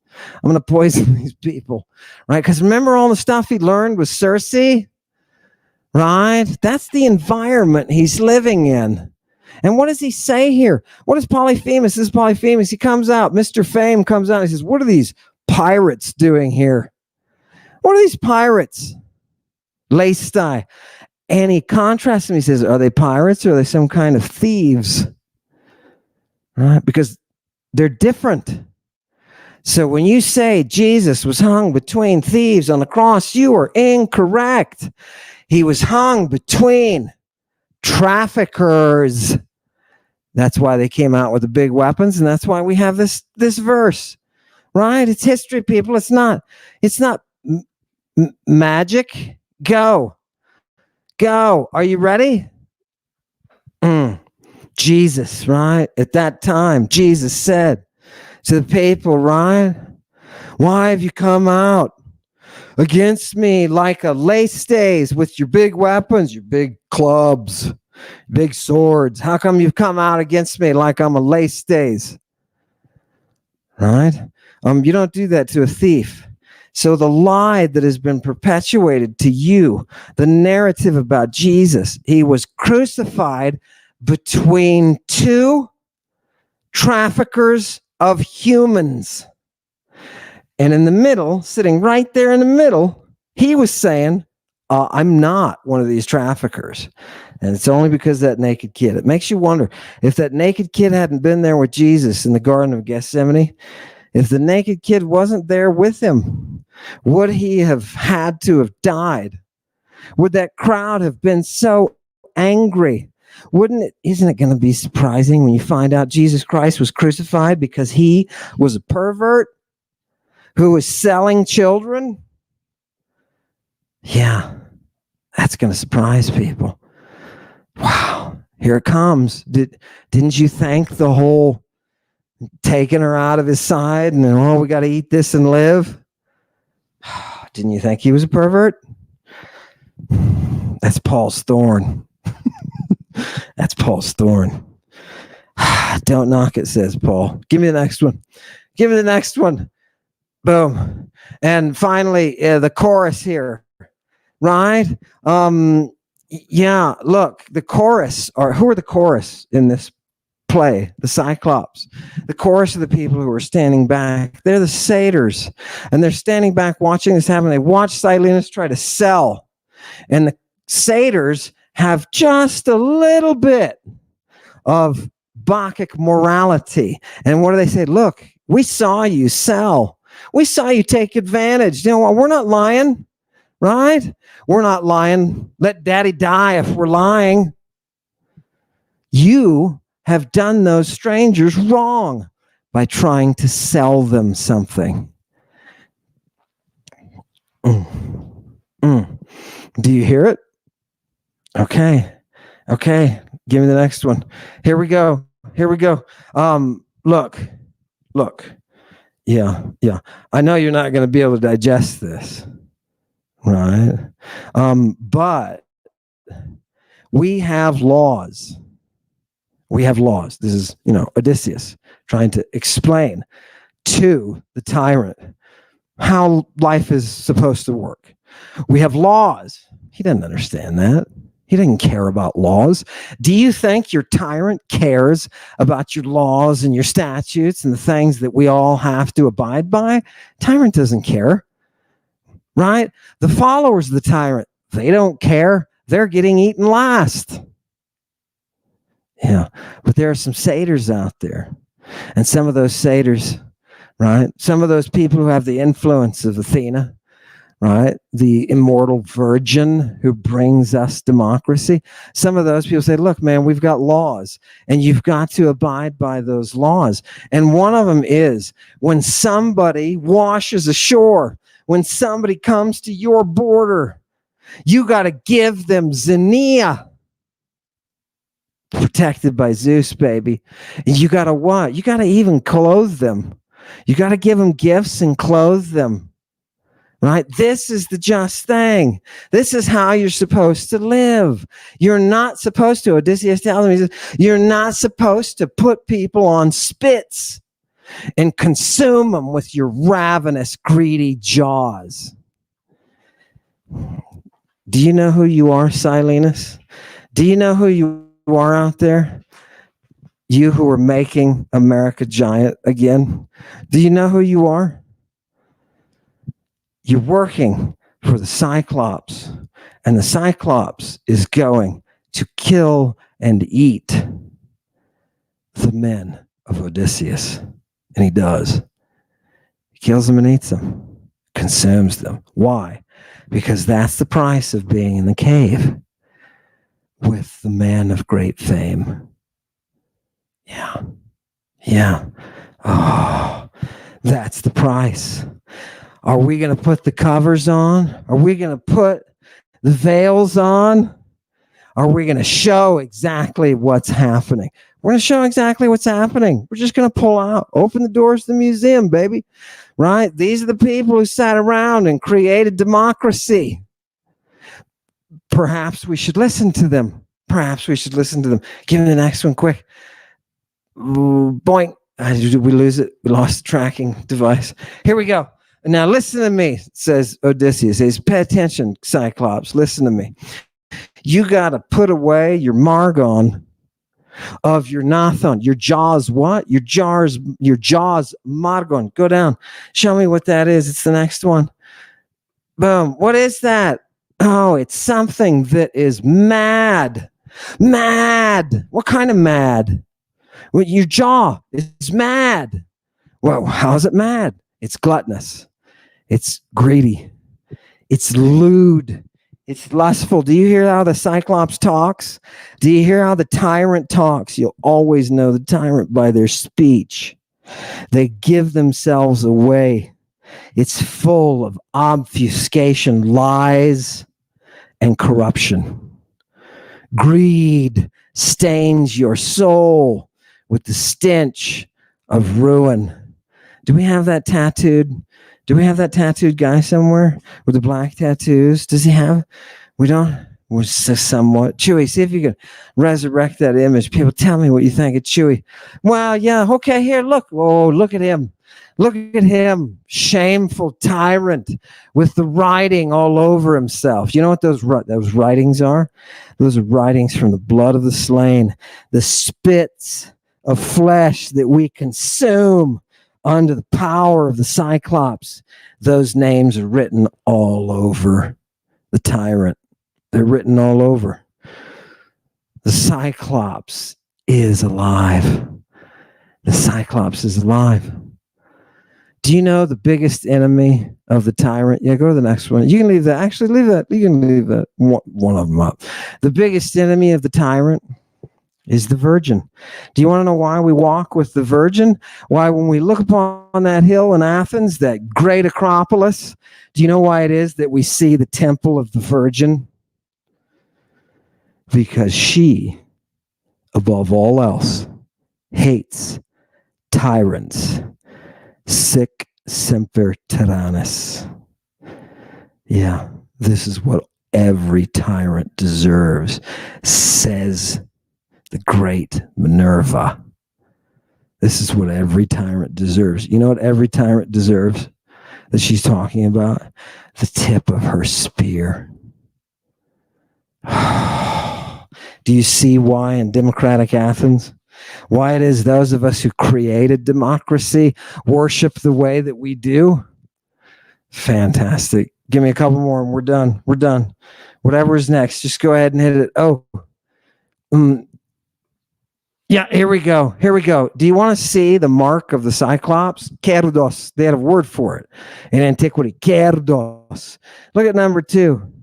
B: these people, right? Because remember all the stuff he learned with Circe, right? That's the environment he's living in. And what does he say here? What is Polyphemus? This is Polyphemus. He comes out, Mr. Fame comes out, and he says, what are these pirates doing here? What are these pirates? Lacei. And he contrasts them. He says, are they pirates or are they some kind of thieves? Right? Because they're different. So when you say Jesus was hung between thieves on the cross, you are incorrect. He was hung between traffickers. That's why they came out with the big weapons, and that's why we have this verse. Right? It's history, people. It's not magic. Go. Are you ready? Jesus, right? At that time, Jesus said to the people, right? Why have you come out against me like a lacestays with your big weapons, your big clubs, big swords? How come you've come out against me like I'm a lacestays? Right? You don't do that to a thief. So the lie that has been perpetuated to you, the narrative about Jesus, he was crucified between two traffickers of humans. And in the middle, sitting right there in the middle, he was saying, I'm not one of these traffickers. And it's only because of that naked kid. It makes you wonder, if that naked kid hadn't been there with Jesus in the Garden of Gethsemane, if the naked kid wasn't there with him, would he have had to have died? Would that crowd have been so angry? Isn't it going to be surprising when you find out Jesus Christ was crucified because he was a pervert who was selling children? Yeah, that's going to surprise people. Wow, here it comes. Didn't you thank the whole taking her out of his side and then, we got to eat this and live? Didn't you think he was a pervert? That's Paul's thorn. That's Paul's thorn. Don't knock it, says Paul. Give me the next one. Give me the next one. Boom. And finally, the chorus here, right? Yeah, look, the chorus, or who are the chorus in this play? The Cyclops. The chorus of the people who are standing back. They're the satyrs, and they're standing back watching this happen. They watch Silenus try to sell, and the satyrs have just a little bit of Bacchic morality. And what do they say? Look, we saw you sell. We saw you take advantage. You know what? We're not lying, right? We're not lying. Let daddy die if we're lying. You have done those strangers wrong by trying to sell them something. Do you hear it? Okay. Give me the next one. Here we go. Look. Yeah. I know you're not going to be able to digest this, right? But we have laws. This is, Odysseus trying to explain to the tyrant how life is supposed to work. We have laws. He doesn't understand that. He doesn't care about laws. Do you think your tyrant cares about your laws and your statutes and the things that we all have to abide by? Tyrant doesn't care, right? The followers of the tyrant, they don't care. They're getting eaten last. Yeah, but there are some satyrs out there. And some of those satyrs, right? Some of those people who have the influence of Athena, right? The immortal virgin who brings us democracy. Some of those people say, look, man, we've got laws and you've got to abide by those laws. And one of them is when somebody washes ashore, when somebody comes to your border, you got to give them Xenia, protected by Zeus, baby. And you got to what? You got to even clothe them. You got to give them gifts and clothe them. Right? This is the just thing. This is how you're supposed to live. You're not supposed to, Odysseus tells him, he says, you're not supposed to put people on spits and consume them with your ravenous, greedy jaws. Do you know who you are, Silenus? Do you know who you are out there? You who are making America giant again. Do you know who you are? You're working for the Cyclops, and the Cyclops is going to kill and eat the men of Odysseus. And he does. He kills them and eats them, consumes them. Why? Because that's the price of being in the cave with the man of great fame. Yeah. Yeah. Oh, that's the price. Are we going to put the covers on? Are we going to put the veils on? Are we going to show exactly what's happening? We're going to show exactly what's happening. We're just going to pull out, open the doors to the museum, baby. Right? These are the people who sat around and created democracy. Perhaps we should listen to them. Perhaps we should listen to them. Give me the next one quick. Ooh, boink. Did we lose it? We lost the tracking device. Here we go. Now listen to me, says Odysseus. He says, pay attention, Cyclops. Listen to me. You got to put away your margon of your nathon. Your jaws what? Your jaws margon. Go down. Show me what that is. It's the next one. Boom. What is that? Oh, it's something that is mad. Mad. What kind of mad? Well, your jaw is mad. Well, how is it mad? It's gluttonous. It's greedy. It's lewd. It's lustful. Do you hear how the Cyclops talks? Do you hear how the tyrant talks? You'll always know the tyrant by their speech. They give themselves away. It's full of obfuscation, lies, and corruption. Greed stains your soul with the stench of ruin. Do we have that tattooed? Do we have that tattooed guy somewhere with the black tattoos? Does he have? We don't. We're somewhat. Chewy, see if you can resurrect that image. People, tell me what you think of Chewy. Well, yeah, okay, here, look. Oh, look at him. Look at him. Shameful tyrant with the writing all over himself. You know what those writings are? Those are writings from the blood of the slain, the spits of flesh that we consume under the power of the Cyclops. Those names are written all over the tyrant. They're written all over. The Cyclops is alive. The Cyclops is alive. Do you know the biggest enemy of the tyrant? Yeah, go to the next one. You can leave that. Actually, leave that. You can leave that one of them up. The biggest enemy of the tyrant is the virgin. Do you want to know why we walk with the virgin? Why when we look upon that hill in Athens, that great Acropolis, do you know why it is that we see the temple of the virgin? Because she, above all else, hates tyrants. Sic semper tyrannis. Yeah, this is what every tyrant deserves, says the great Minerva. This is what every tyrant deserves. You know what every tyrant deserves? that she's talking about? The tip of her spear. Do you see why in democratic Athens? Why it is those of us who created democracy worship the way that we do? Fantastic. Give me a couple more and we're done. We're done. Whatever is next, just go ahead and hit it. Yeah, here we go. Here we go. Do you want to see the mark of the Cyclops? Kerdos. They had a word for it in antiquity. Kerdos. Look at number 2.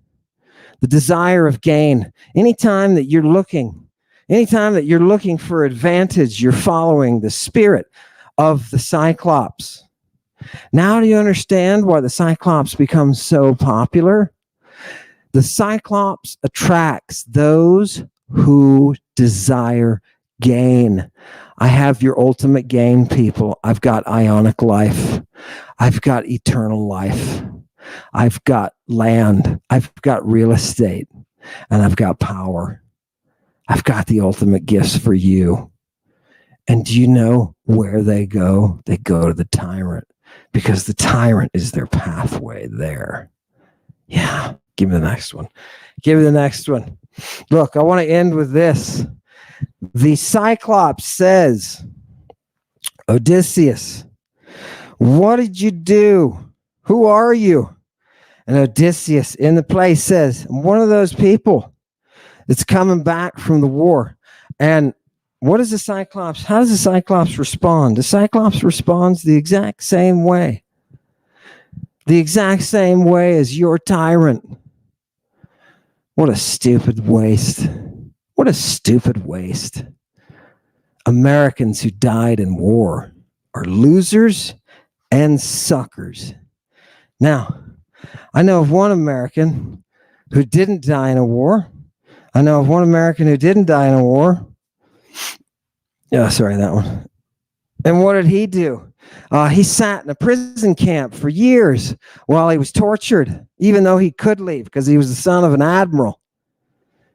B: The desire of gain. Anytime that you're looking for advantage, you're following the spirit of the Cyclops. Now do you understand why the Cyclops becomes so popular? The Cyclops attracts those who desire gain. I have your ultimate gain, people. I've got ionic life. I've got eternal life. I've got land. I've got real estate. And I've got power. I've got the ultimate gifts for you. And do you know where they go? They go to the tyrant, because the tyrant is their pathway there. Yeah. Give me the next one. Give me the next one. Look, I want to end with this. The Cyclops says, Odysseus, what did you do? Who are you? And Odysseus in the play says, I'm one of those people that's coming back from the war. And what is the Cyclops? How does the Cyclops respond? The Cyclops responds the exact same way. The exact same way as your tyrant. What a stupid waste. What a stupid waste. Americans who died in war are losers and suckers. Now, I know of one American who didn't die in a war. I know of one American who didn't die in a war. Yeah, sorry, that one. And what did he do? He sat in a prison camp for years while he was tortured, even though he could leave because he was the son of an admiral.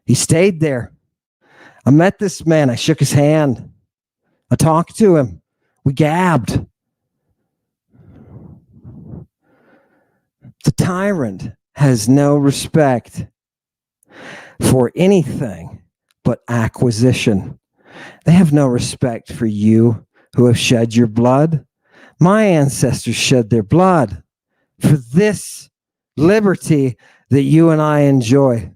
B: He stayed there. I met this man. I shook his hand. I talked to him. We gabbed. The tyrant has no respect for anything but acquisition. They have no respect for you who have shed your blood. My ancestors shed their blood for this liberty that you and I enjoy.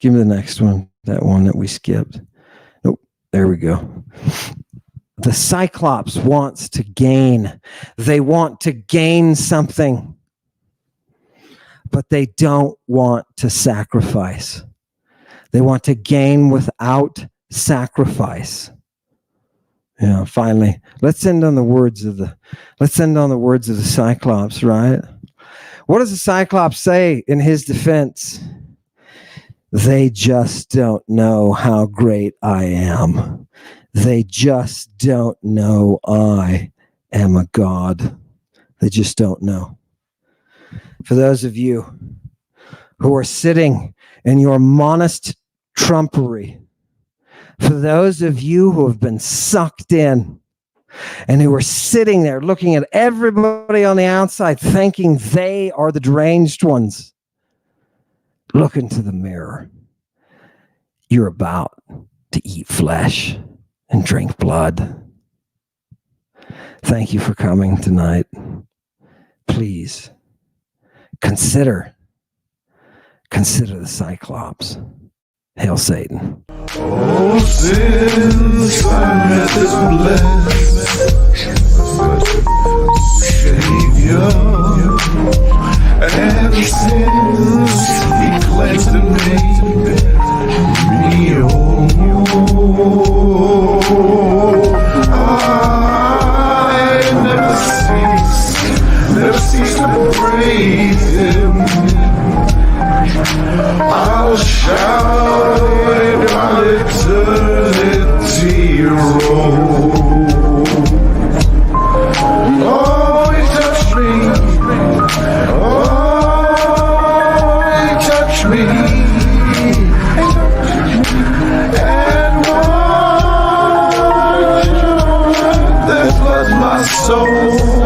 B: Give me the next one, that one that we skipped. Nope, there we go. The Cyclops wants to gain. They want to gain something, but they don't want to sacrifice. They want to gain without sacrifice. Yeah, finally, let's end on the words of the Cyclops, right? What does the Cyclops say in his defense? They just don't know how great I am. They just don't know I am a god. They just don't know. For those of you who are sitting in your monist trumpery, for those of you who have been sucked in and who are sitting there looking at everybody on the outside thinking they are the deranged ones, look into the mirror. You're about to eat flesh and drink blood. Thank you for coming tonight. Please consider the Cyclops. Hail Satan.
A: Oh, since I met this blessed Savior, and since He cleansed and made me whole, I never cease to praise Him. I'll shout it while eternity rolls. Oh, He touched me. Oh, He touched me. And what joy, this was my soul.